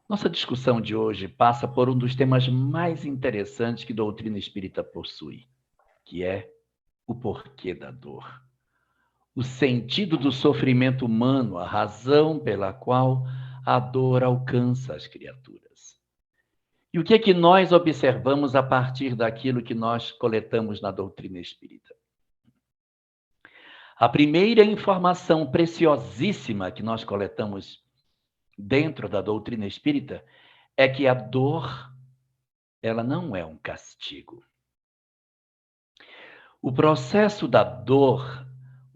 Nossa discussão de hoje passa por um dos temas mais interessantes que a doutrina espírita possui, que é o porquê da dor. O sentido do sofrimento humano, a razão pela qual a dor alcança as criaturas. E o que é que nós observamos a partir daquilo que nós coletamos na doutrina espírita? A primeira informação preciosíssima que nós coletamos dentro da doutrina espírita é que a dor, ela não é um castigo. O processo da dor,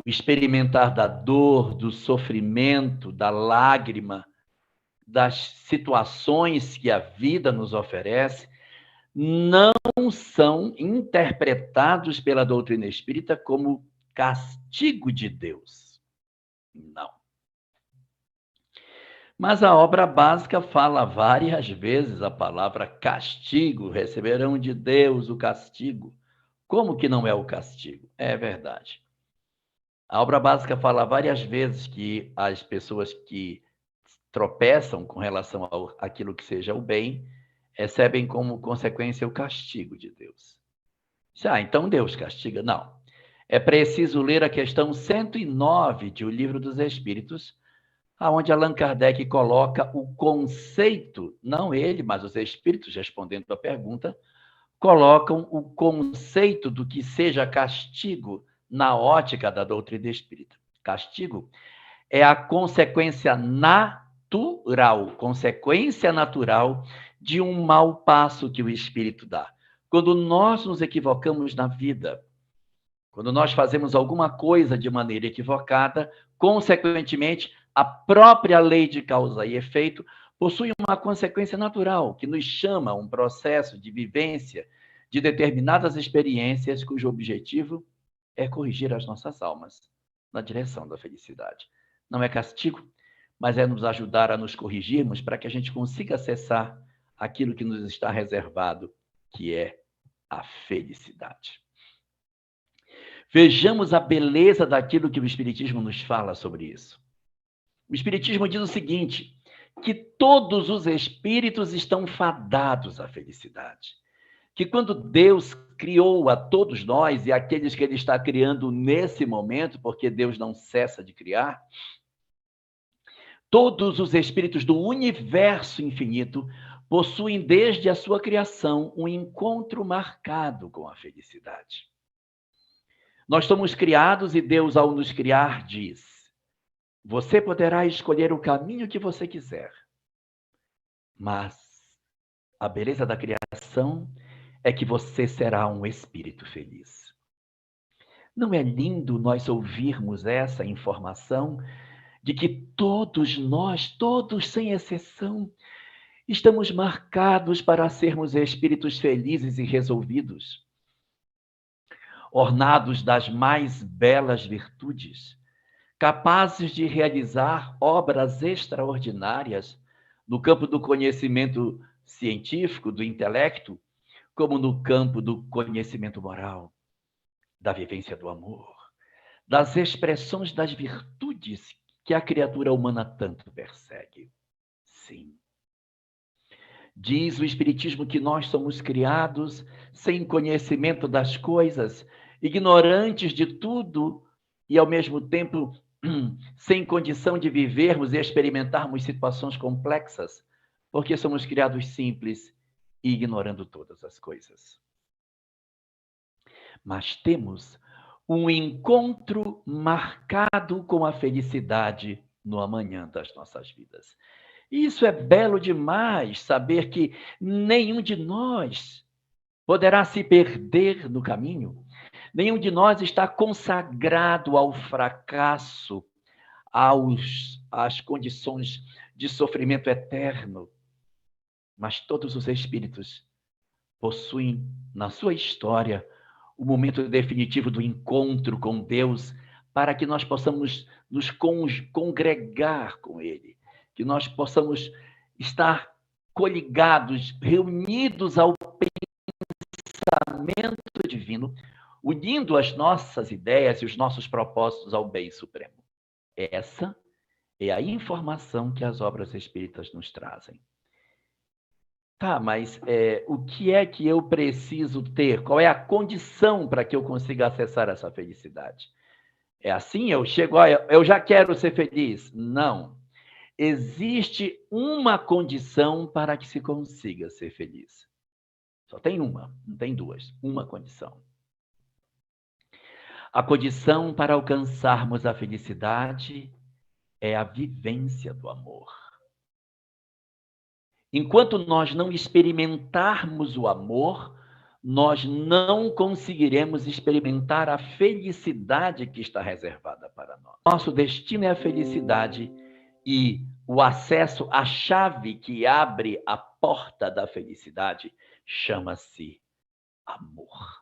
o experimentar da dor, do sofrimento, da lágrima, das situações que a vida nos oferece, não são interpretados pela doutrina espírita como castigo de Deus. Não. Mas a obra básica fala várias vezes a palavra castigo, receberão de Deus o castigo. Como que não é o castigo? É verdade. A obra básica fala várias vezes que as pessoas que tropeçam com relação àquilo que seja o bem, recebem como consequência o castigo de Deus. Então Deus castiga? Não. É preciso ler a questão 109 de O Livro dos Espíritos, aonde Allan Kardec coloca o conceito, não ele, mas os espíritos respondendo a pergunta, colocam o conceito do que seja castigo na ótica da doutrina espírita. Castigo é a consequência natural de um mau passo que o espírito dá. Quando nós nos equivocamos na vida, quando nós fazemos alguma coisa de maneira equivocada, consequentemente, a própria lei de causa e efeito possui uma consequência natural, que nos chama a um processo de vivência de determinadas experiências cujo objetivo é corrigir as nossas almas na direção da felicidade. Não é castigo, mas é nos ajudar a nos corrigirmos para que a gente consiga acessar aquilo que nos está reservado, que é a felicidade. Vejamos a beleza daquilo que o Espiritismo nos fala sobre isso. O Espiritismo diz o seguinte, que todos os espíritos estão fadados à felicidade. Que quando Deus criou a todos nós e aqueles que Ele está criando nesse momento, porque Deus não cessa de criar, todos os espíritos do universo infinito possuem desde a sua criação um encontro marcado com a felicidade. Nós somos criados e Deus, ao nos criar, diz: você poderá escolher o caminho que você quiser, mas a beleza da criação é que você será um espírito feliz. Não é lindo nós ouvirmos essa informação de que todos nós, todos sem exceção, estamos marcados para sermos espíritos felizes e resolvidos, ornados das mais belas virtudes, capazes de realizar obras extraordinárias no campo do conhecimento científico, do intelecto, como no campo do conhecimento moral, da vivência do amor, das expressões das virtudes que a criatura humana tanto persegue. Sim. Diz o Espiritismo que nós somos criados sem conhecimento das coisas, ignorantes de tudo e, ao mesmo tempo, sem condição de vivermos e experimentarmos situações complexas, porque somos criados simples e ignorando todas as coisas. Mas temos um encontro marcado com a felicidade no amanhã das nossas vidas. E isso é belo demais, saber que nenhum de nós poderá se perder no caminho, nenhum de nós está consagrado ao fracasso, às condições de sofrimento eterno, mas todos os espíritos possuem na sua história o momento definitivo do encontro com Deus, para que nós possamos nos congregar com Ele, que nós possamos estar coligados, reunidos ao pensamento divino, unindo as nossas ideias e os nossos propósitos ao bem supremo. Essa é a informação que as obras espíritas nos trazem. Tá, mas o que é que eu preciso ter? Qual é a condição para que eu consiga acessar essa felicidade? É assim? Eu chego, olha, eu já quero ser feliz. Não. Existe uma condição para que se consiga ser feliz. Só tem uma, não tem duas. Uma condição. A condição para alcançarmos a felicidade é a vivência do amor. Enquanto nós não experimentarmos o amor, nós não conseguiremos experimentar a felicidade que está reservada para nós. Nosso destino é a felicidade e o acesso à chave que abre a porta da felicidade chama-se amor.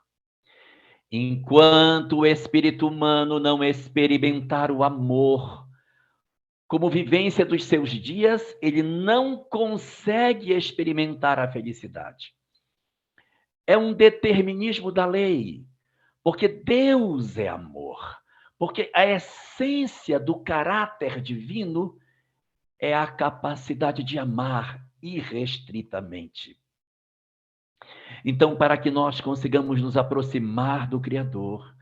Enquanto o espírito humano não experimentar o amor como vivência dos seus dias, ele não consegue experimentar a felicidade. É um determinismo da lei, porque Deus é amor, porque a essência do caráter divino é a capacidade de amar irrestritamente. Então, para que nós consigamos nos aproximar do Criador,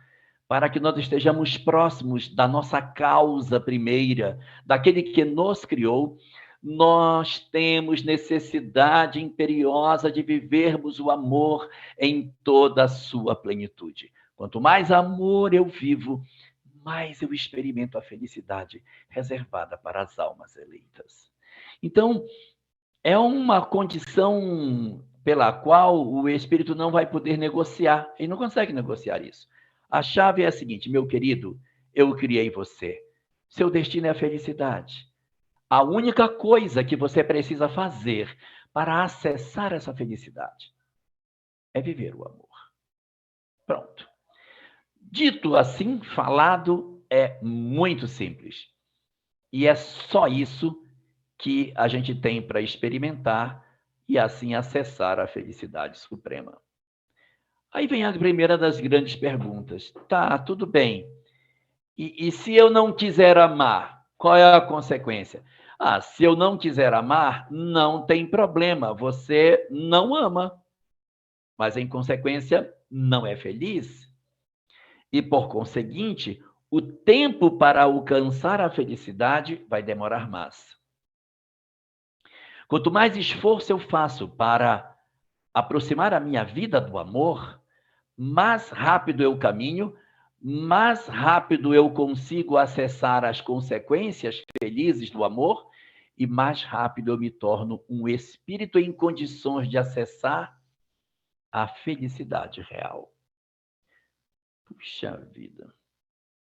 para que nós estejamos próximos da nossa causa primeira, daquele que nos criou, nós temos necessidade imperiosa de vivermos o amor em toda a sua plenitude. Quanto mais amor eu vivo, mais eu experimento a felicidade reservada para as almas eleitas. Então, é uma condição pela qual o espírito não vai poder negociar. Ele não consegue negociar isso. A chave é a seguinte, meu querido, eu criei você. Seu destino é a felicidade. A única coisa que você precisa fazer para acessar essa felicidade é viver o amor. Pronto. Dito assim, falado, é muito simples. E é só isso que a gente tem para experimentar e assim acessar a felicidade suprema. Aí vem a primeira das grandes perguntas. Tá, tudo bem. E se eu não quiser amar, qual é a consequência? Ah, se eu não quiser amar, não tem problema, você não ama, mas em consequência não é feliz. E por conseguinte, o tempo para alcançar a felicidade vai demorar mais. Quanto mais esforço eu faço para aproximar a minha vida do amor, mais rápido eu caminho, mais rápido eu consigo acessar as consequências felizes do amor e mais rápido eu me torno um espírito em condições de acessar a felicidade real. Puxa vida,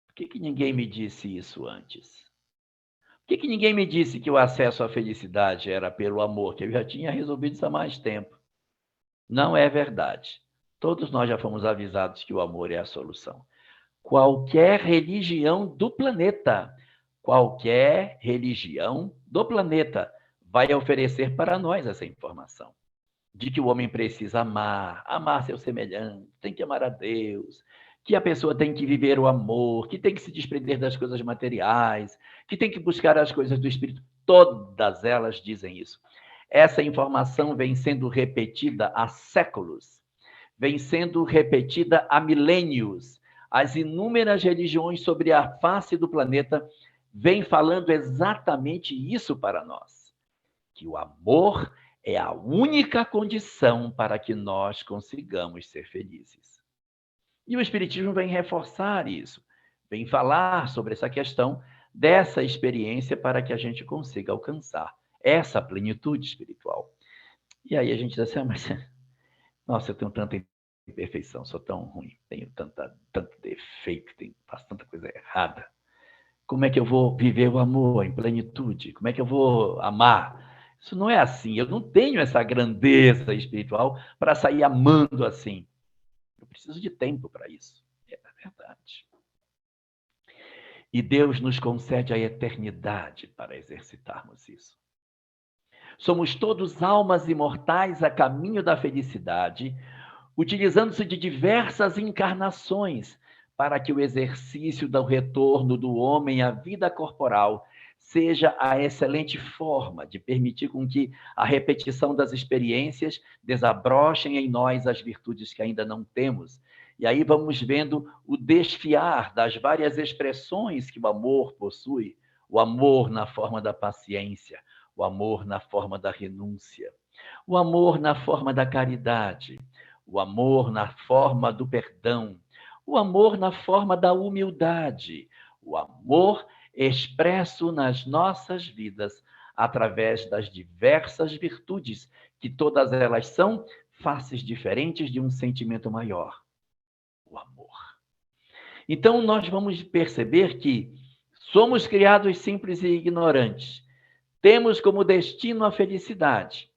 por que ninguém me disse isso antes? Por que ninguém me disse que o acesso à felicidade era pelo amor, que eu já tinha resolvido isso há mais tempo? Não é verdade. Todos nós já fomos avisados que o amor é a solução. Qualquer religião do planeta, qualquer religião do planeta vai oferecer para nós essa informação de que o homem precisa amar seu semelhante, tem que amar a Deus, que a pessoa tem que viver o amor, que tem que se desprender das coisas materiais, que tem que buscar as coisas do espírito. Todas elas dizem isso. Essa informação vem sendo repetida há séculos, vem sendo repetida há milênios. As inúmeras religiões sobre a face do planeta vêm falando exatamente isso para nós, que o amor é a única condição para que nós consigamos ser felizes. E o Espiritismo vem reforçar isso, vem falar sobre essa questão dessa experiência para que a gente consiga alcançar essa plenitude espiritual. E aí a gente diz assim, mas nossa, eu tenho tanta imperfeição, sou tão ruim, tenho tanto defeito, faço tanta coisa errada. Como é que eu vou viver o amor em plenitude? Como é que eu vou amar? Isso não é assim. Eu não tenho essa grandeza espiritual para sair amando assim. Eu preciso de tempo para isso. É verdade. E Deus nos concede a eternidade para exercitarmos isso. Somos todos almas imortais a caminho da felicidade, utilizando-se de diversas encarnações para que o exercício do retorno do homem à vida corporal seja a excelente forma de permitir com que a repetição das experiências desabrochem em nós as virtudes que ainda não temos. E aí vamos vendo o desfiar das várias expressões que o amor possui, o amor na forma da paciência, o amor na forma da renúncia, o amor na forma da caridade, o amor na forma do perdão, o amor na forma da humildade, o amor expresso nas nossas vidas através das diversas virtudes, que todas elas são faces diferentes de um sentimento maior, o amor. Então, nós vamos perceber que somos criados simples e ignorantes, temos como destino a felicidade.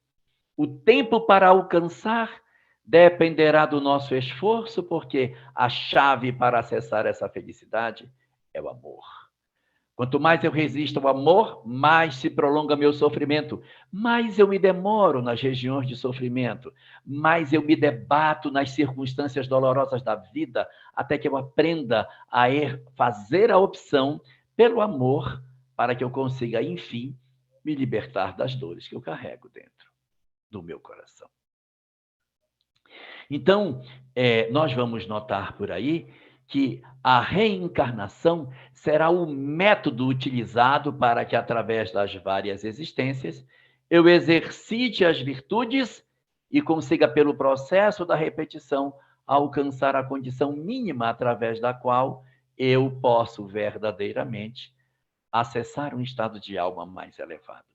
O tempo para alcançar dependerá do nosso esforço, porque a chave para acessar essa felicidade é o amor. Quanto mais eu resisto ao amor, mais se prolonga meu sofrimento, mais eu me demoro nas regiões de sofrimento, mais eu me debato nas circunstâncias dolorosas da vida, até que eu aprenda a fazer a opção pelo amor, para que eu consiga, enfim, me libertar das dores que eu carrego dentro do meu coração. Então, nós vamos notar por aí que a reencarnação será o método utilizado para que, através das várias existências, eu exercite as virtudes e consiga, pelo processo da repetição, alcançar a condição mínima através da qual eu posso verdadeiramente acessar um estado de alma mais elevado.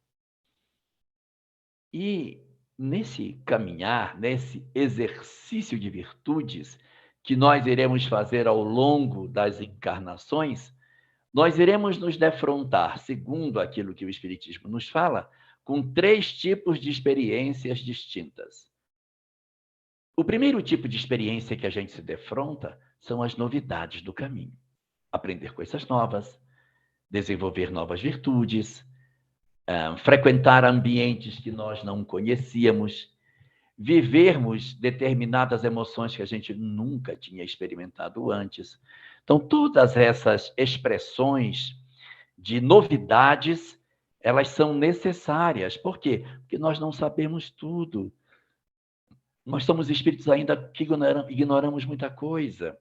E nesse caminhar, nesse exercício de virtudes que nós iremos fazer ao longo das encarnações, nós iremos nos defrontar, segundo aquilo que o Espiritismo nos fala, com 3 tipos de experiências distintas. O primeiro tipo de experiência que a gente se defronta são as novidades do caminho. Aprender coisas novas, desenvolver novas virtudes, frequentar ambientes que nós não conhecíamos, vivermos determinadas emoções que a gente nunca tinha experimentado antes. Então, todas essas expressões de novidades, elas são necessárias. Por quê? Porque nós não sabemos tudo. Nós somos espíritos ainda que ignoramos muita coisa.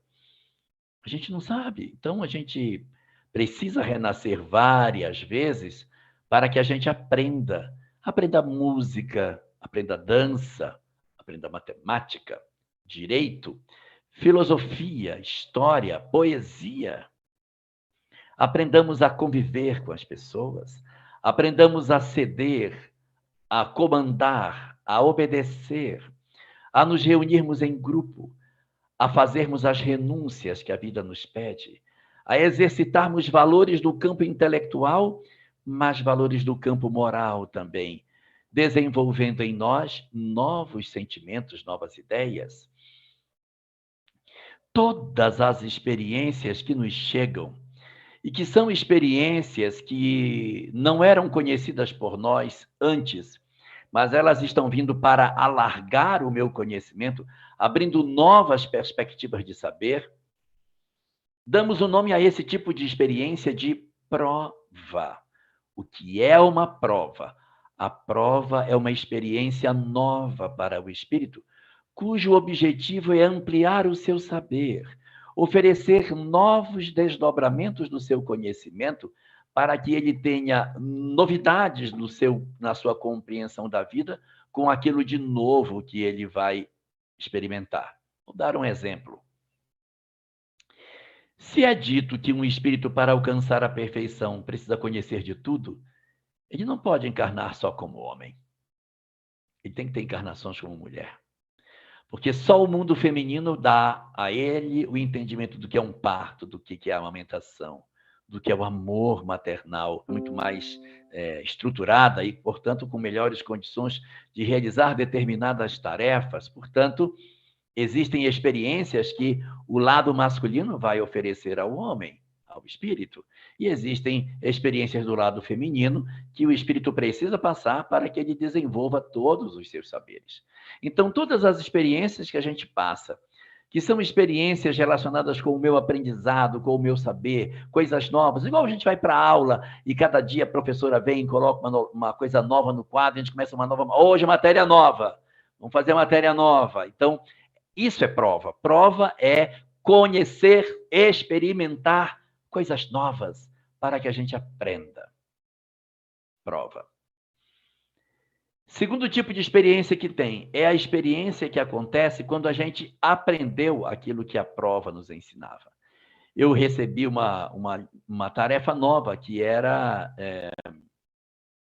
A gente não sabe. Então, a gente precisa renascer várias vezes para que a gente aprenda. Aprenda música, aprenda dança, aprenda matemática, direito, filosofia, história, poesia. Aprendamos a conviver com as pessoas, aprendamos a ceder, a comandar, a obedecer, a nos reunirmos em grupo, a fazermos as renúncias que a vida nos pede, a exercitarmos valores do campo intelectual, mas valores do campo moral também, desenvolvendo em nós novos sentimentos, novas ideias. Todas as experiências que nos chegam, e que são experiências que não eram conhecidas por nós antes, mas elas estão vindo para alargar o meu conhecimento, abrindo novas perspectivas de saber. Damos o nome a esse tipo de experiência de prova. O que é uma prova? A prova é uma experiência nova para o espírito, cujo objetivo é ampliar o seu saber, oferecer novos desdobramentos do seu conhecimento, para que ele tenha novidades na sua compreensão da vida com aquilo de novo que ele vai experimentar. Vou dar um exemplo. Se é dito que um espírito, para alcançar a perfeição, precisa conhecer de tudo, ele não pode encarnar só como homem. Ele tem que ter encarnações como mulher. Porque só o mundo feminino dá a ele o entendimento do que é um parto, do que é a amamentação, do que é o amor maternal, muito mais estruturada e, portanto, com melhores condições de realizar determinadas tarefas. Portanto, existem experiências que o lado masculino vai oferecer ao homem, ao espírito, e existem experiências do lado feminino que o espírito precisa passar para que ele desenvolva todos os seus saberes. Então, todas as experiências que a gente passa, que são experiências relacionadas com o meu aprendizado, com o meu saber, coisas novas. Igual a gente vai para a aula e cada dia a professora vem e coloca uma coisa nova no quadro, a gente começa uma nova. Hoje, matéria nova. Vamos fazer matéria nova. Então, isso é prova. Prova é conhecer, experimentar coisas novas para que a gente aprenda. Prova. Segundo tipo de experiência que tem é a experiência que acontece quando a gente aprendeu aquilo que a prova nos ensinava. Eu recebi uma tarefa nova, que era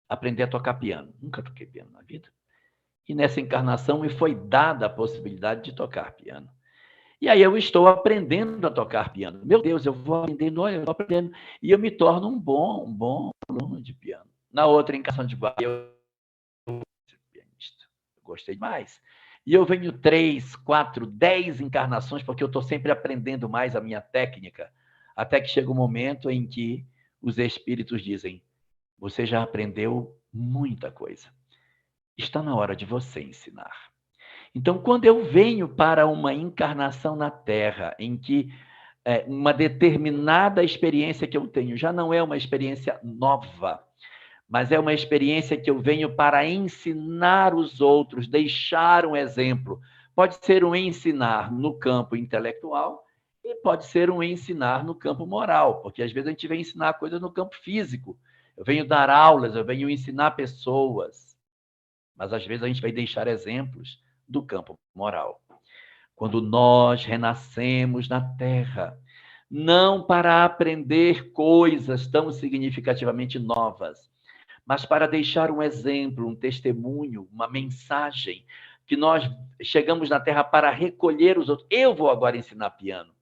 aprender a tocar piano. Nunca toquei piano na vida. E nessa encarnação me foi dada a possibilidade de tocar piano. E aí eu estou aprendendo a tocar piano. Meu Deus, eu vou aprendendo, olha, eu estou aprendendo. E eu me torno um bom aluno de piano. Na outra encarnação de Bahia, eu gostei mais. E eu venho 3, 4, 10 encarnações, porque eu estou sempre aprendendo mais a minha técnica, até que chega um momento em que os espíritos dizem: você já aprendeu muita coisa. Está na hora de você ensinar. Então, quando eu venho para uma encarnação na Terra, em que uma determinada experiência que eu tenho já não é uma experiência nova, mas é uma experiência que eu venho para ensinar os outros, deixar um exemplo. Pode ser um ensinar no campo intelectual e pode ser um ensinar no campo moral, porque às vezes a gente vem ensinar coisas no campo físico. Eu venho dar aulas, eu venho ensinar pessoas, mas às vezes a gente vai deixar exemplos do campo moral. Quando nós renascemos na Terra, não para aprender coisas tão significativamente novas, mas para deixar um exemplo, um testemunho, uma mensagem, que nós chegamos na Terra para recolher os outros. Eu vou agora ensinar piano.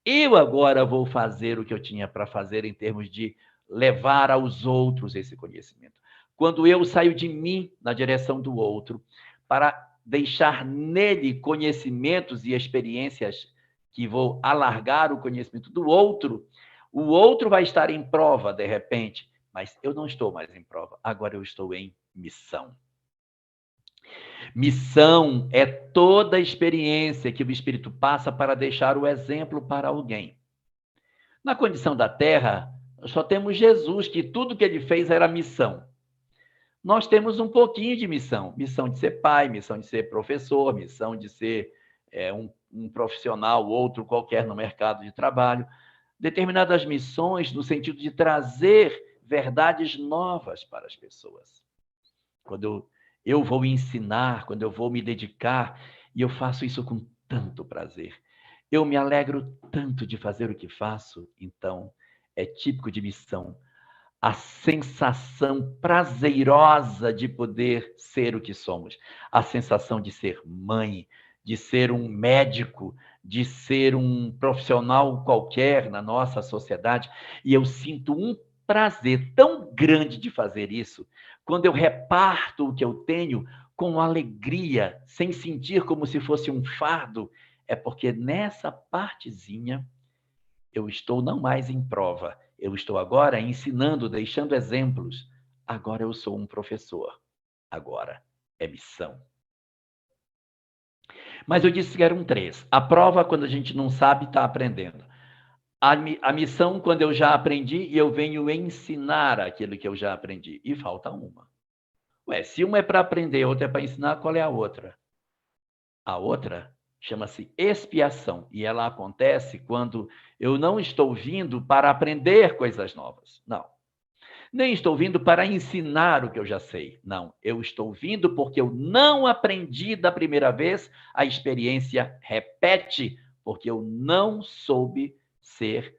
Eu agora vou fazer o que eu tinha para fazer em termos de levar aos outros esse conhecimento. Quando eu saio de mim na direção do outro, para deixar nele conhecimentos e experiências que vou alargar o conhecimento do outro, o outro vai estar em prova, de repente, mas eu não estou mais em prova, agora eu estou em missão. Missão é toda a experiência que o Espírito passa para deixar o exemplo para alguém. Na condição da Terra, nós só temos Jesus, que tudo que ele fez era missão. Nós temos um pouquinho de missão. Missão de ser pai, missão de ser professor, missão de ser um profissional, outro qualquer no mercado de trabalho. Determinadas missões no sentido de trazer verdades novas para as pessoas. Quando eu vou ensinar, quando eu vou me dedicar, e eu faço isso com tanto prazer. Eu me alegro tanto de fazer o que faço, então é típico de missão. A sensação prazerosa de poder ser o que somos. A sensação de ser mãe, de ser um médico, de ser um profissional qualquer na nossa sociedade. E eu sinto um prazer tão grande de fazer isso, quando eu reparto o que eu tenho com alegria, sem sentir como se fosse um fardo, é porque nessa partezinha eu estou não mais em prova, eu estou agora ensinando, deixando exemplos. Agora eu sou um professor. Agora é missão. Mas eu disse que eram 3. A prova, quando a gente não sabe, está aprendendo. A missão, quando eu já aprendi e eu venho ensinar aquilo que eu já aprendi. E falta uma. Se uma é para aprender, a outra é para ensinar, qual é a outra? A outra chama-se expiação. E ela acontece quando eu não estou vindo para aprender coisas novas. Não. Nem estou vindo para ensinar o que eu já sei. Não. Eu estou vindo porque eu não aprendi da primeira vez, a experiência repete, porque eu não soube ser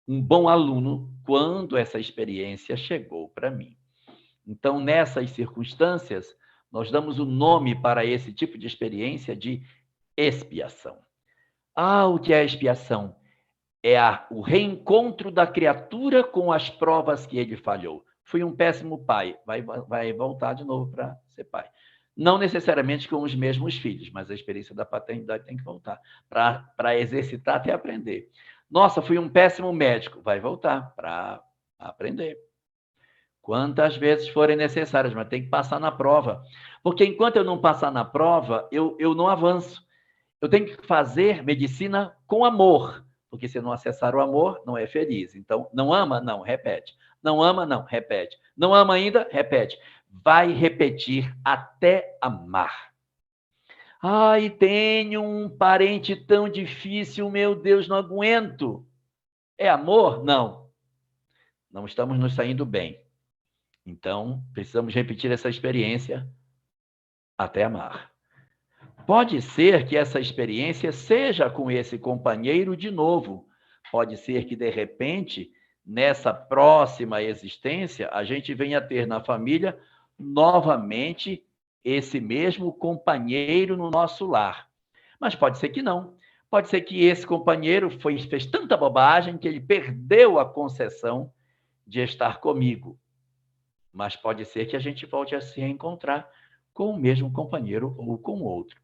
um bom aluno quando essa experiência chegou para mim. Então, nessas circunstâncias, nós damos o nome para esse tipo de experiência de expiação. O que é a expiação? É o reencontro da criatura com as provas que ele falhou. Fui um péssimo pai, vai voltar de novo para ser pai. Não necessariamente com os mesmos filhos, mas a experiência da paternidade tem que voltar, para exercitar até aprender. Nossa, fui um péssimo médico, vai voltar para aprender. Quantas vezes forem necessárias, mas tem que passar na prova. Porque enquanto eu não passar na prova, eu não avanço. Eu tenho que fazer medicina com amor, porque se não acessar o amor, não é feliz. Então, não ama? Não, repete. Não ama? Não, repete. Não ama ainda? Repete. Vai repetir até amar. Ai, tenho um parente tão difícil, meu Deus, não aguento. É amor? Não. Não estamos nos saindo bem. Então, precisamos repetir essa experiência até amar. Pode ser que essa experiência seja com esse companheiro de novo. Pode ser que, de repente, nessa próxima existência, a gente venha ter na família novamente esse mesmo companheiro no nosso lar. Mas pode ser que não. Pode ser que esse companheiro fez tanta bobagem que ele perdeu a concessão de estar comigo. Mas pode ser que a gente volte a se reencontrar com o mesmo companheiro ou com outro.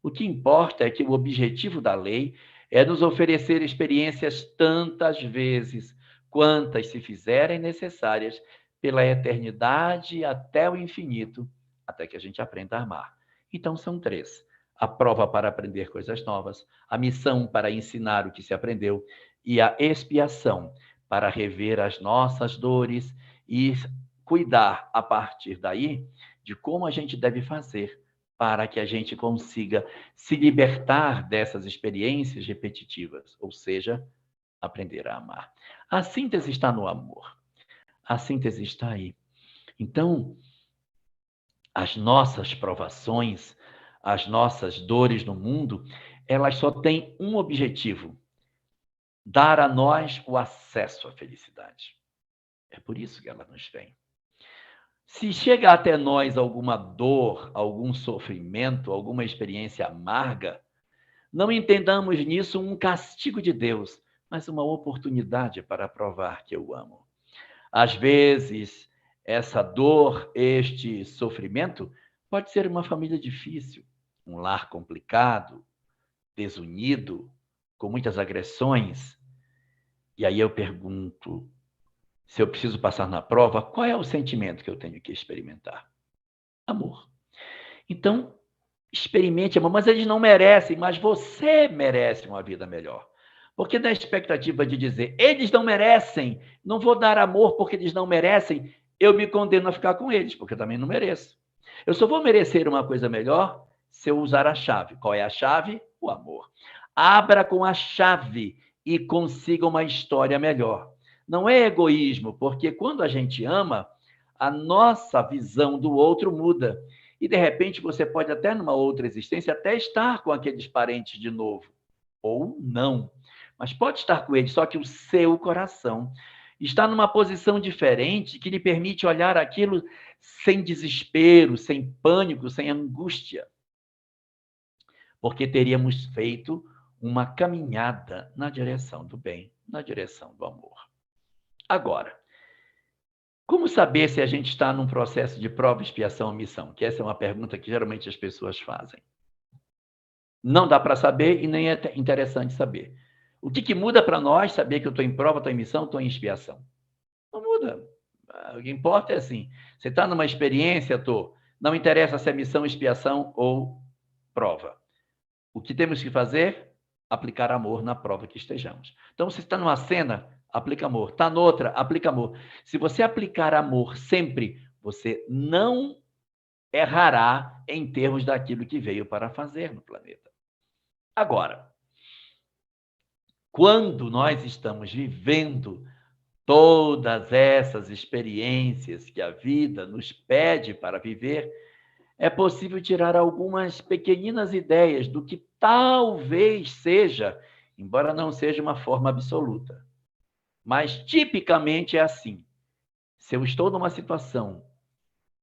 O que importa é que o objetivo da lei é nos oferecer experiências tantas vezes quantas se fizerem necessárias pela eternidade até o infinito, até que a gente aprenda a amar. Então são três: a prova para aprender coisas novas, a missão para ensinar o que se aprendeu e a expiação para rever as nossas dores e cuidar a partir daí de como a gente deve fazer para que a gente consiga se libertar dessas experiências repetitivas, ou seja, aprender a amar. A síntese está no amor. A síntese está aí. Então, as nossas provações, as nossas dores no mundo, elas só têm um objetivo: dar a nós o acesso à felicidade. É por isso que ela nos vem. Se chega até nós alguma dor, algum sofrimento, alguma experiência amarga, não entendamos nisso um castigo de Deus, mas uma oportunidade para provar que eu amo. Às vezes, essa dor, este sofrimento, pode ser uma família difícil, um lar complicado, desunido, com muitas agressões. E aí eu pergunto: se eu preciso passar na prova, qual é o sentimento que eu tenho que experimentar? Amor. Então, experimente amor, mas eles não merecem, mas você merece uma vida melhor. Porque na expectativa de dizer, eles não merecem, não vou dar amor porque eles não merecem, eu me condeno a ficar com eles, porque eu também não mereço. Eu só vou merecer uma coisa melhor se eu usar a chave. Qual é a chave? O amor. Abra com a chave e consiga uma história melhor. Não é egoísmo, porque quando a gente ama, a nossa visão do outro muda. E, de repente, você pode até, numa outra existência, até estar com aqueles parentes de novo. Ou não. Mas pode estar com eles, só que o seu coração está numa posição diferente que lhe permite olhar aquilo sem desespero, sem pânico, sem angústia. Porque teríamos feito uma caminhada na direção do bem, na direção do amor. Agora, como saber se a gente está num processo de prova, expiação ou missão? Que essa é uma pergunta que geralmente as pessoas fazem. Não dá para saber e nem é interessante saber. O que muda para nós saber que eu estou em prova, estou em missão, estou em expiação? Não muda. O que importa é assim, você está numa experiência, não interessa se é missão, expiação ou prova. O que temos que fazer? Aplicar amor na prova que estejamos. Então, se está numa cena, aplica amor. Está noutra, aplica amor. Se você aplicar amor sempre, você não errará em termos daquilo que veio para fazer no planeta. Agora, quando nós estamos vivendo todas essas experiências que a vida nos pede para viver, é possível tirar algumas pequeninas ideias do que talvez seja, embora não seja uma forma absoluta. Mas tipicamente é assim. Se eu estou numa situação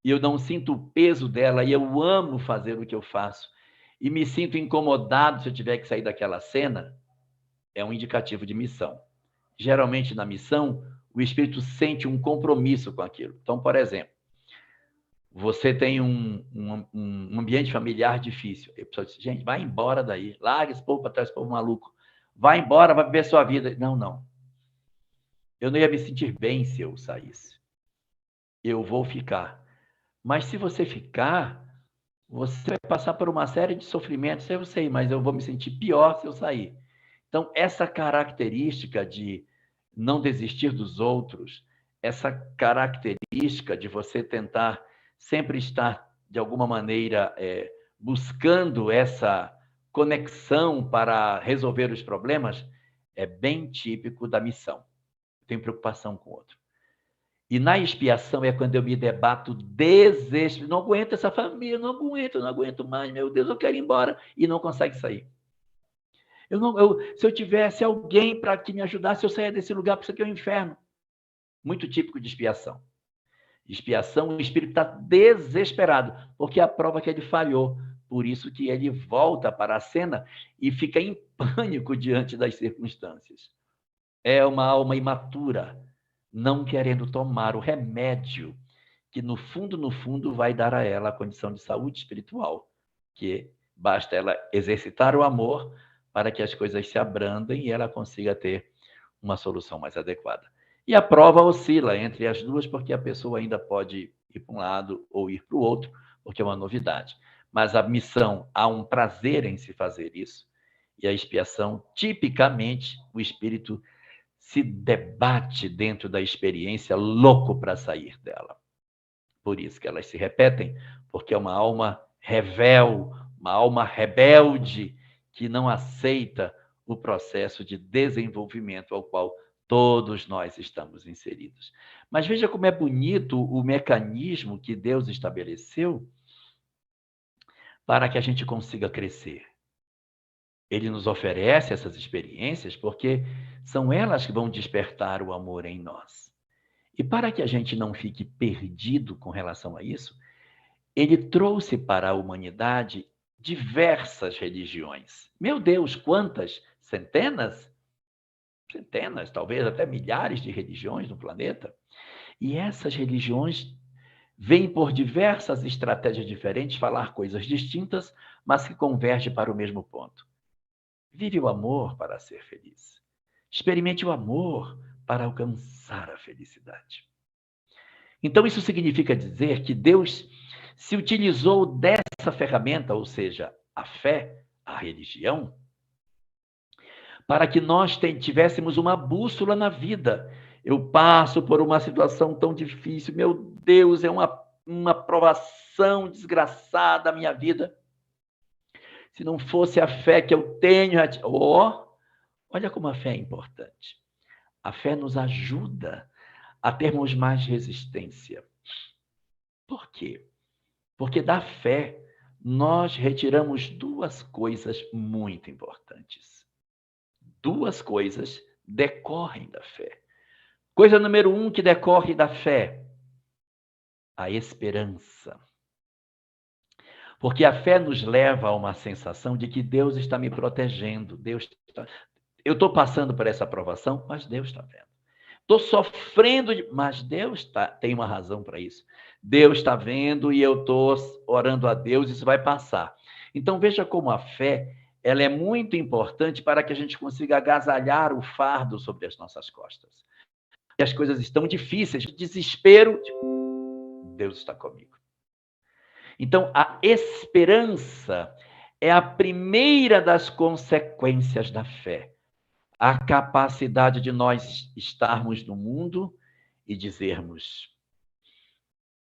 e eu não sinto o peso dela e eu amo fazer o que eu faço e me sinto incomodado se eu tiver que sair daquela cena, é um indicativo de missão. Geralmente na missão, o espírito sente um compromisso com aquilo. Então, por exemplo, você tem um ambiente familiar difícil. A pessoa diz, gente, vai embora daí, larga esse povo para trás, esse povo maluco. Vai embora, vai viver sua vida. Não, não. Eu não ia me sentir bem se eu saísse. Eu vou ficar. Mas se você ficar, Você vai passar por uma série de sofrimentos, eu sei, mas eu vou me sentir pior se eu sair. Então, essa característica de não desistir dos outros, essa característica de você tentar sempre estar, de alguma maneira, buscando essa conexão para resolver os problemas, é bem típico da missão. Tenho preocupação com o outro. E na expiação é quando eu me debato desesperado. Não aguento essa família, não aguento mais, meu Deus, eu quero ir embora. E não consegue sair. Se eu tivesse alguém para que me ajudasse, eu saia desse lugar, porque isso aqui é um inferno. Muito típico de expiação. Expiação, o espírito está desesperado, porque a prova que ele falhou. Por isso que ele volta para a cena e fica em pânico diante das circunstâncias. É uma alma imatura, não querendo tomar o remédio que, no fundo, vai dar a ela a condição de saúde espiritual, que basta ela exercitar o amor para que as coisas se abrandem e ela consiga ter uma solução mais adequada. E a prova oscila entre as duas, porque a pessoa ainda pode ir para um lado ou ir para o outro, porque é uma novidade. Mas a missão, há um prazer em se fazer isso, e a expiação, tipicamente, o espírito se debate dentro da experiência, louco para sair dela. Por isso que elas se repetem, porque é uma alma uma alma rebelde, que não aceita o processo de desenvolvimento ao qual todos nós estamos inseridos. Mas veja como é bonito o mecanismo que Deus estabeleceu para que a gente consiga crescer. Ele nos oferece essas experiências porque são elas que vão despertar o amor em nós. E para que a gente não fique perdido com relação a isso, ele trouxe para a humanidade diversas religiões. Meu Deus, quantas? Centenas? Centenas, talvez até milhares de religiões no planeta. E essas religiões vêm por diversas estratégias diferentes falar coisas distintas, mas que convergem para o mesmo ponto. Vive o amor para ser feliz. Experimente o amor para alcançar a felicidade. Então, isso significa dizer que Deus se utilizou dessa ferramenta, ou seja, a fé, a religião, para que nós tivéssemos uma bússola na vida. Eu passo por uma situação tão difícil, meu Deus, é uma provação desgraçada a minha vida. Se não fosse a fé que eu tenho, olha como a fé é importante. A fé nos ajuda a termos mais resistência. Por quê? Porque da fé nós retiramos duas coisas muito importantes. Duas coisas decorrem da fé. Coisa número 1 que decorre da fé: a esperança. Porque a fé nos leva a uma sensação de que Deus está me protegendo. Eu estou passando por essa provação, mas Deus está vendo. Estou sofrendo, mas Deus tem uma razão para isso. Deus está vendo e eu estou orando a Deus, isso vai passar. Então, veja como a fé ela é muito importante para que a gente consiga agasalhar o fardo sobre as nossas costas. E as coisas estão difíceis, desespero, Deus está comigo. Então, a esperança é a primeira das consequências da fé. A capacidade de nós estarmos no mundo e dizermos: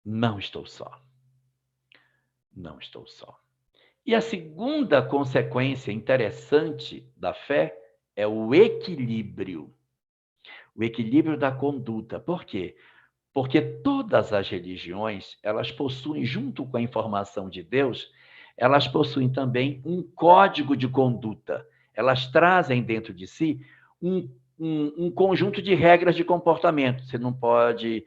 não estou só. Não estou só. E a segunda consequência interessante da fé é o equilíbrio. O equilíbrio da conduta. Por quê? Porque todas as religiões, elas possuem, junto com a informação de Deus, elas possuem também um código de conduta. Elas trazem dentro de si um conjunto de regras de comportamento. Você não pode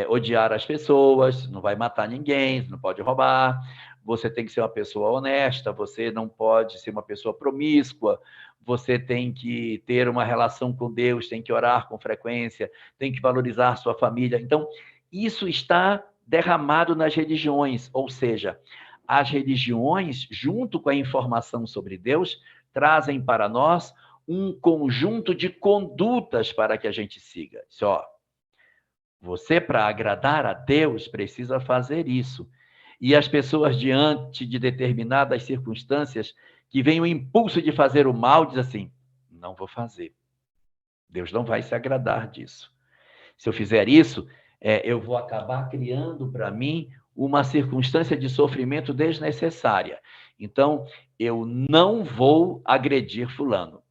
odiar as pessoas, não vai matar ninguém, não pode roubar, você tem que ser uma pessoa honesta, você não pode ser uma pessoa promíscua, você tem que ter uma relação com Deus, tem que orar com frequência, tem que valorizar sua família. Então, isso está derramado nas religiões, ou seja, as religiões, junto com a informação sobre Deus, trazem para nós um conjunto de condutas para que a gente siga. Você, para agradar a Deus, precisa fazer isso. E as pessoas, diante de determinadas circunstâncias, que vem o impulso de fazer o mal, diz assim: não vou fazer. Deus não vai se agradar disso. Se eu fizer isso, eu vou acabar criando para mim uma circunstância de sofrimento desnecessária. Então, eu não vou agredir fulano,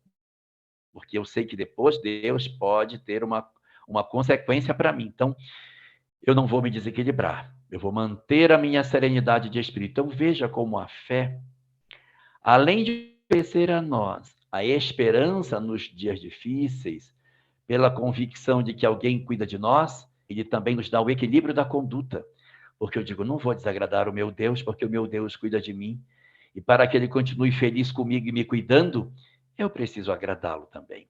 porque eu sei que depois Deus pode ter uma consequência para mim. Então, eu não vou me desequilibrar. Eu vou manter a minha serenidade de espírito. Então, veja como a fé, além de oferecer a nós a esperança nos dias difíceis, pela convicção de que alguém cuida de nós, ele também nos dá o equilíbrio da conduta. Porque eu digo, não vou desagradar o meu Deus, porque o meu Deus cuida de mim. E para que ele continue feliz comigo e me cuidando, eu preciso agradá-lo também.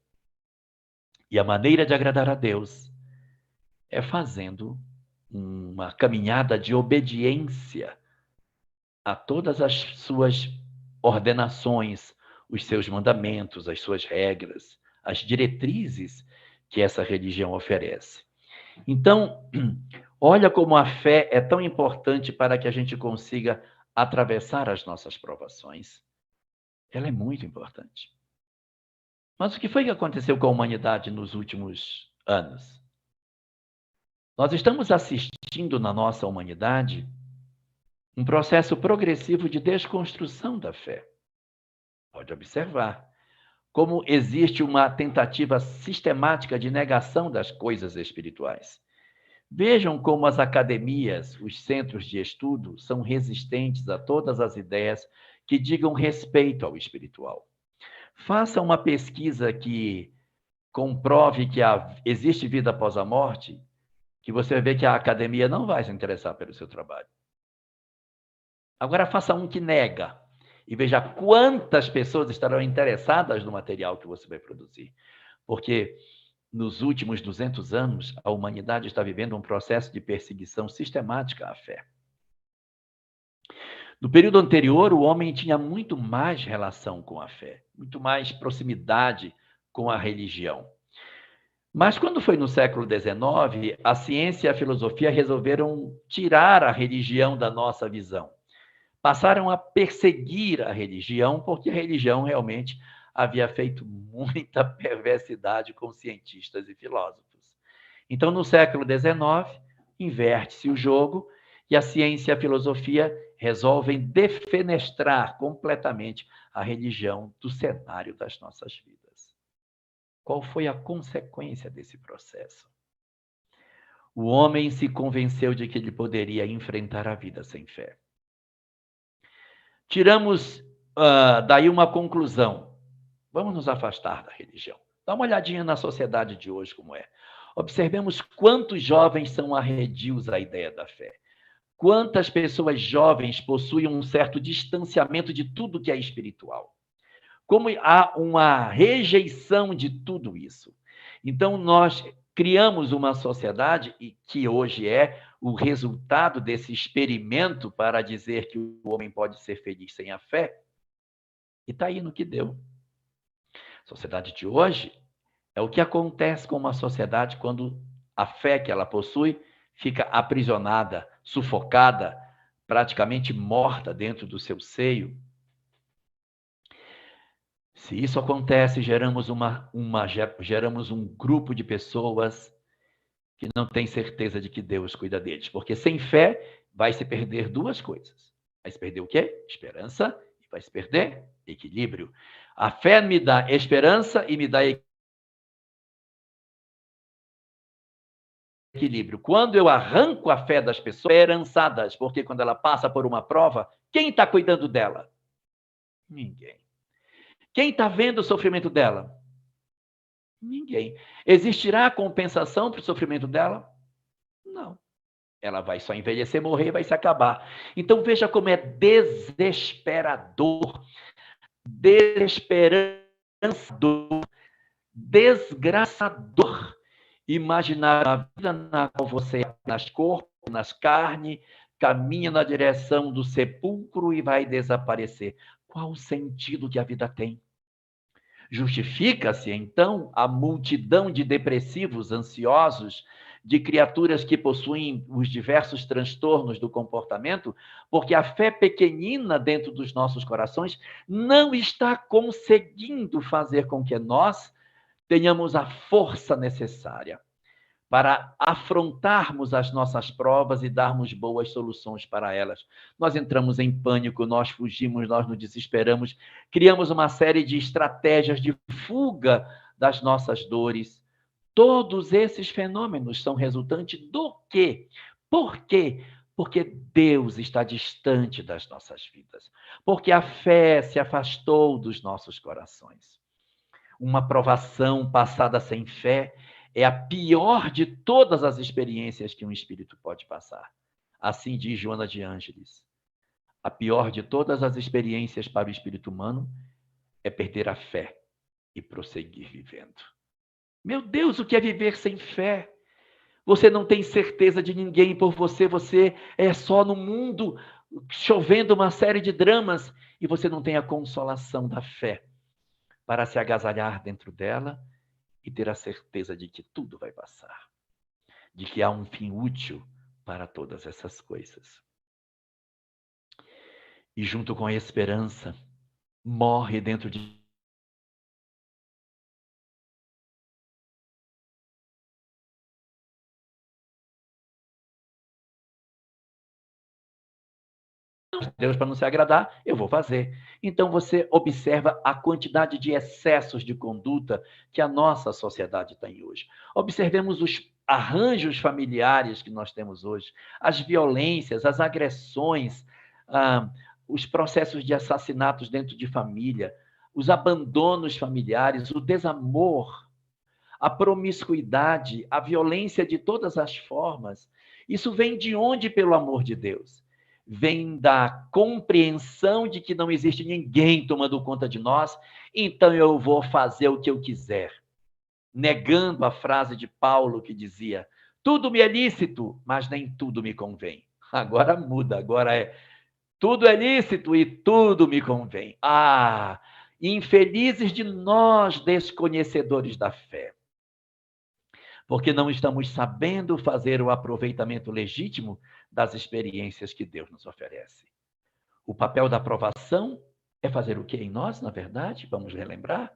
E a maneira de agradar a Deus é fazendo uma caminhada de obediência a todas as suas ordenações, os seus mandamentos, as suas regras, as diretrizes que essa religião oferece. Então, olha como a fé é tão importante para que a gente consiga atravessar as nossas provações. Ela é muito importante. Mas o que foi que aconteceu com a humanidade nos últimos anos? Nós estamos assistindo na nossa humanidade um processo progressivo de desconstrução da fé. Pode observar como existe uma tentativa sistemática de negação das coisas espirituais. Vejam como as academias, os centros de estudo, são resistentes a todas as ideias que digam respeito ao espiritual. Faça uma pesquisa que comprove que existe vida após a morte, que você vai ver que a academia não vai se interessar pelo seu trabalho. Agora faça um que nega e veja quantas pessoas estarão interessadas no material que você vai produzir. Porque nos últimos 200 anos, a humanidade está vivendo um processo de perseguição sistemática à fé. No período anterior, o homem tinha muito mais relação com a fé, muito mais proximidade com a religião. Mas quando foi no século XIX, a ciência e a filosofia resolveram tirar a religião da nossa visão. Passaram a perseguir a religião, porque a religião realmente havia feito muita perversidade com cientistas e filósofos. Então, no século XIX, inverte-se o jogo e a ciência e a filosofia resolvem defenestrar completamente a religião do cenário das nossas vidas. Qual foi a consequência desse processo? O homem se convenceu de que ele poderia enfrentar a vida sem fé. Tiramos daí uma conclusão. Vamos nos afastar da religião. Dá uma olhadinha na sociedade de hoje como é. Observemos quantos jovens são arredios à ideia da fé. Quantas pessoas jovens possuem um certo distanciamento de tudo que é espiritual. Como há uma rejeição de tudo isso. Então, nós criamos uma sociedade que hoje é o resultado desse experimento para dizer que o homem pode ser feliz sem a fé. E está aí no que deu. A sociedade de hoje é o que acontece com uma sociedade quando a fé que ela possui fica aprisionada, sufocada, praticamente morta dentro do seu seio. Se isso acontece, geramos um grupo de pessoas que não tem certeza de que Deus cuida deles. Porque sem fé vai se perder duas coisas. Vai se perder o quê? Esperança, e vai se perder equilíbrio. A fé me dá esperança e me dá equilíbrio. Quando eu arranco a fé das pessoas, esperançadas, porque quando ela passa por uma prova, quem está cuidando dela? Ninguém. Quem está vendo o sofrimento dela? Ninguém. Existirá compensação para o sofrimento dela? Não. Ela vai só envelhecer, morrer e vai se acabar. Então veja como é desesperador, desesperançador, desgraçador imaginar a vida na qual você nas corpos, nas carnes, caminha na direção do sepulcro e vai desaparecer. Qual o sentido que a vida tem? Justifica-se, então, a multidão de depressivos, ansiosos, de criaturas que possuem os diversos transtornos do comportamento, porque a fé pequenina dentro dos nossos corações não está conseguindo fazer com que nós tenhamos a força necessária para afrontarmos as nossas provas e darmos boas soluções para elas. Nós entramos em pânico, nós fugimos, nós nos desesperamos, criamos uma série de estratégias de fuga das nossas dores. Todos esses fenômenos são resultantes do quê? Por quê? Porque Deus está distante das nossas vidas. Porque a fé se afastou dos nossos corações. Uma provação passada sem fé é a pior de todas as experiências que um espírito pode passar. Assim diz Joana de Ângeles. A pior de todas as experiências para o espírito humano é perder a fé e prosseguir vivendo. Meu Deus, o que é viver sem fé? Você não tem certeza de ninguém por você, você é só no mundo chovendo uma série de dramas e você não tem a consolação da fé para se agasalhar dentro dela e ter a certeza de que tudo vai passar, de que há um fim útil para todas essas coisas. E junto com a esperança, morre dentro de Deus, para não se agradar, eu vou fazer. Então você observa a quantidade de excessos de conduta que a nossa sociedade tem hoje. Observemos os arranjos familiares que nós temos hoje, as violências, as agressões, os processos de assassinatos dentro de família, os abandonos familiares, o desamor, a promiscuidade, a violência de todas as formas. Isso vem de onde, pelo amor de Deus? Vem da compreensão de que não existe ninguém tomando conta de nós, então eu vou fazer o que eu quiser. Negando a frase de Paulo que dizia: tudo me é lícito, mas nem tudo me convém. Agora muda, agora é: tudo é lícito e tudo me convém. Infelizes de nós, desconhecedores da fé, porque não estamos sabendo fazer o aproveitamento legítimo das experiências que Deus nos oferece. O papel da aprovação é fazer o que em nós, na verdade? Vamos relembrar?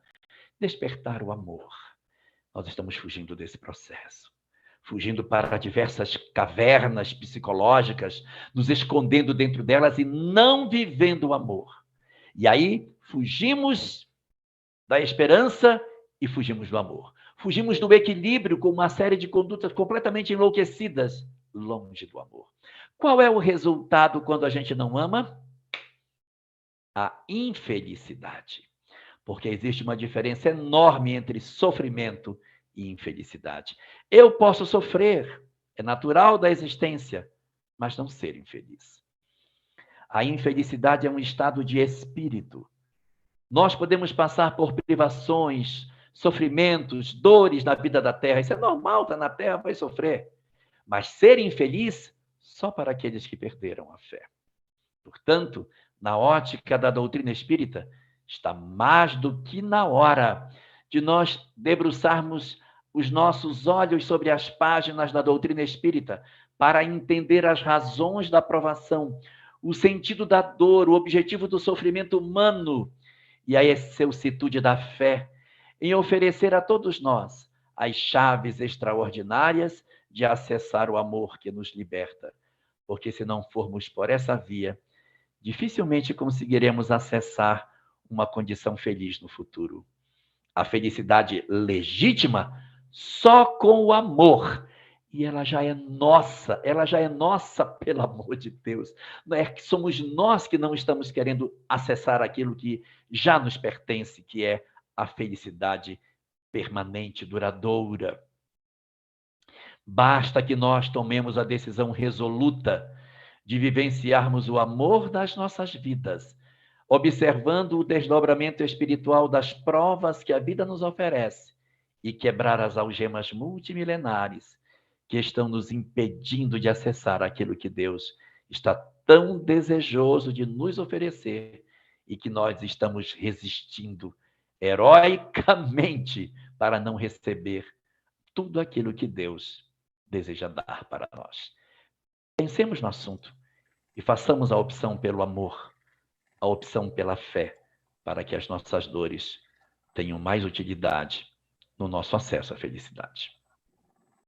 Despertar o amor. Nós estamos fugindo desse processo. Fugindo para diversas cavernas psicológicas, nos escondendo dentro delas e não vivendo o amor. E aí, fugimos da esperança e fugimos do amor. Fugimos do equilíbrio com uma série de condutas completamente enlouquecidas, longe do amor. Qual é o resultado quando a gente não ama? A infelicidade. Porque existe uma diferença enorme entre sofrimento e infelicidade. Eu posso sofrer, é natural da existência, mas não ser infeliz. A infelicidade é um estado de espírito. Nós podemos passar por privações, sofrimentos, dores na vida da terra. Isso é normal, está na terra, vai sofrer. Mas ser infeliz, só para aqueles que perderam a fé. Portanto, na ótica da doutrina espírita, está mais do que na hora de nós debruçarmos os nossos olhos sobre as páginas da doutrina espírita para entender as razões da provação, o sentido da dor, o objetivo do sofrimento humano e a excelsitude da fé em oferecer a todos nós as chaves extraordinárias de acessar o amor que nos liberta. Porque se não formos por essa via, dificilmente conseguiremos acessar uma condição feliz no futuro. A felicidade legítima só com o amor. E ela já é nossa, pelo amor de Deus. Não é que somos nós que não estamos querendo acessar aquilo que já nos pertence, que é a felicidade permanente, duradoura. Basta que nós tomemos a decisão resoluta de vivenciarmos o amor das nossas vidas, observando o desdobramento espiritual das provas que a vida nos oferece e quebrar as algemas multimilenares que estão nos impedindo de acessar aquilo que Deus está tão desejoso de nos oferecer e que nós estamos resistindo heroicamente para não receber tudo aquilo que Deus deseja dar para nós. Pensemos no assunto e façamos a opção pelo amor, a opção pela fé, para que as nossas dores tenham mais utilidade no nosso acesso à felicidade.